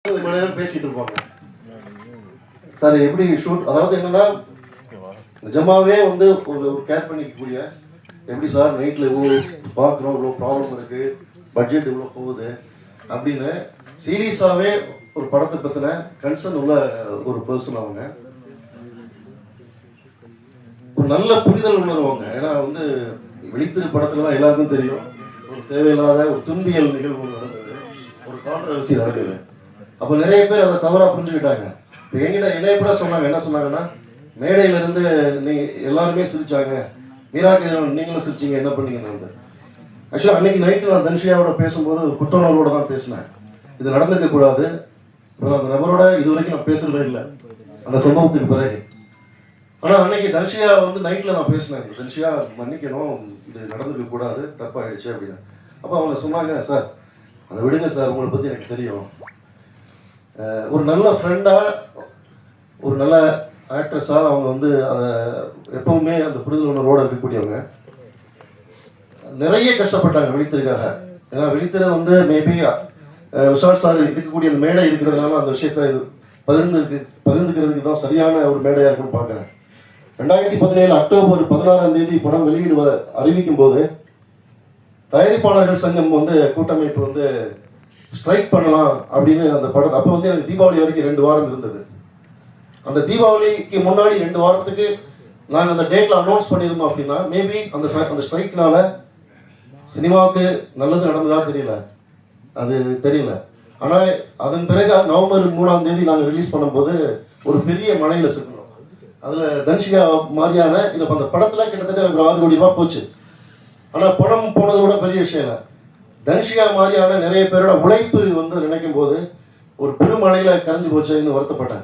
மணி நேரம் பேசிட்டு இருப்பாங்க. சார் எப்படி ஷூட், அதாவது என்னன்னா நிஜமாவே வந்து ஒரு கேர் பண்ணிக்கக்கூடிய, எப்படி சார் நைட்டில் இவ்வளோ பார்க்குறோம், இவ்வளோ ப்ராப்ளம் இருக்குது, பட்ஜெட் இவ்வளோ போகுது அப்படின்னு சீரியஸாகவே ஒரு படத்தை பற்றின கன்சர்ன் உள்ள ஒரு பர்சன் அவங்க. ஒரு நல்ல புரிதல் உணர்வாங்க. ஏன்னா வந்து விழித்திரு படத்துல தான் எல்லாருக்கும் தெரியும், ஒரு தேவையில்லாத ஒரு துன்பியல் நிகழ்வு நடந்தது, ஒரு கான்ட்ரவர்சி நடக்குது. அப்போ நிறைய பேர் அதை தவறாக புரிஞ்சுக்கிட்டாங்க. இப்போ என்கிட்ட என்னைய கூட சொன்னாங்க, என்ன சொன்னாங்கன்னா, மேடையிலேருந்து நீ எல்லாருமே சிரிச்சாங்க, மீராக்கு நீங்களும் சிரிச்சிங்க, என்ன பண்ணீங்கன்னு. ஆக்சுவலாக அன்னைக்கு நைட்டு நான் தன்ஷியாவோட பேசும்போது ஒரு குற்றணர்வோட தான் பேசினேன். இது நடந்திருக்க கூடாது, அந்த நபரோட இது வரைக்கும் நான் பேசுறதே இல்லை அந்த சம்பவத்துக்கு பிறகு. ஆனால் அன்னைக்கு தன்ஷியா வந்து நைட்டில் நான் பேசினேன், தன்ஷியா மன்னிக்கணும், இது நடந்துக்க கூடாது, தப்பாயிடுச்சு அப்படின்னு. அப்போ அவங்க சொன்னாங்க, சார் அதை விடுங்க சார், உங்களை பற்றி எனக்கு தெரியும், ஒரு நல்ல ஃப்ரெண்டாக ஒரு நல்ல ஆக்ட்ரஸாக அவங்க வந்து அதை எப்பவுமே அந்த புரிதல் உணர்வோடு இருக்கக்கூடியவங்க. நிறைய கஷ்டப்பட்டாங்க விழித்திருக்காக. ஏன்னா விழித்திர வந்து மேபி விஷால் சார் இருக்கக்கூடிய அந்த மேடை இருக்கிறதுனால அந்த விஷயத்தை பகிர்ந்துக்கிறதுக்கு தான் சரியான ஒரு மேடையாக இருக்குன்னு பார்க்குறேன். 2017 அக்டோபர் 16 படம் வெளியிடுவ அறிவிக்கும் போது தயாரிப்பாளர்கள் சங்கம் வந்து கூட்டமைப்பு வந்து ஸ்ட்ரைக் பண்ணலாம் அப்படின்னு அந்த படம். அப்போ வந்து எனக்கு தீபாவளி வரைக்கும் 2 வாரம் இருந்தது. அந்த தீபாவளிக்கு முன்னாடி 2 வாரத்துக்கு நாங்கள் அந்த டேட்டில் அனௌன்ஸ் பண்ணியிருந்தோம் அப்படின்னா மேபி அந்த ஸ்ட்ரைக்னால சினிமாவுக்கு நல்லது நடந்ததா தெரியல, அது தெரியல. ஆனால் அதன் பிறகு நவம்பர் 3 நாங்கள் ரிலீஸ் பண்ணும்போது ஒரு பெரிய மழையில் சிக்கணும். அதில் தன்ஷிகா மாதிரியான இந்த அந்த படத்தில் கிட்டத்தட்ட எனக்கு 6 கோடி ரூபா போச்சு. ஆனால் பணம் போனதை விட பெரிய விஷயம் இல்லை, தன்ஷிகா மாதிரியான நிறைய பேரோட உழைப்பு வந்து நினைக்கும் போது ஒரு பெருமழையில் கரைஞ்சு போச்சுன்னு வருத்தப்பட்டேன்.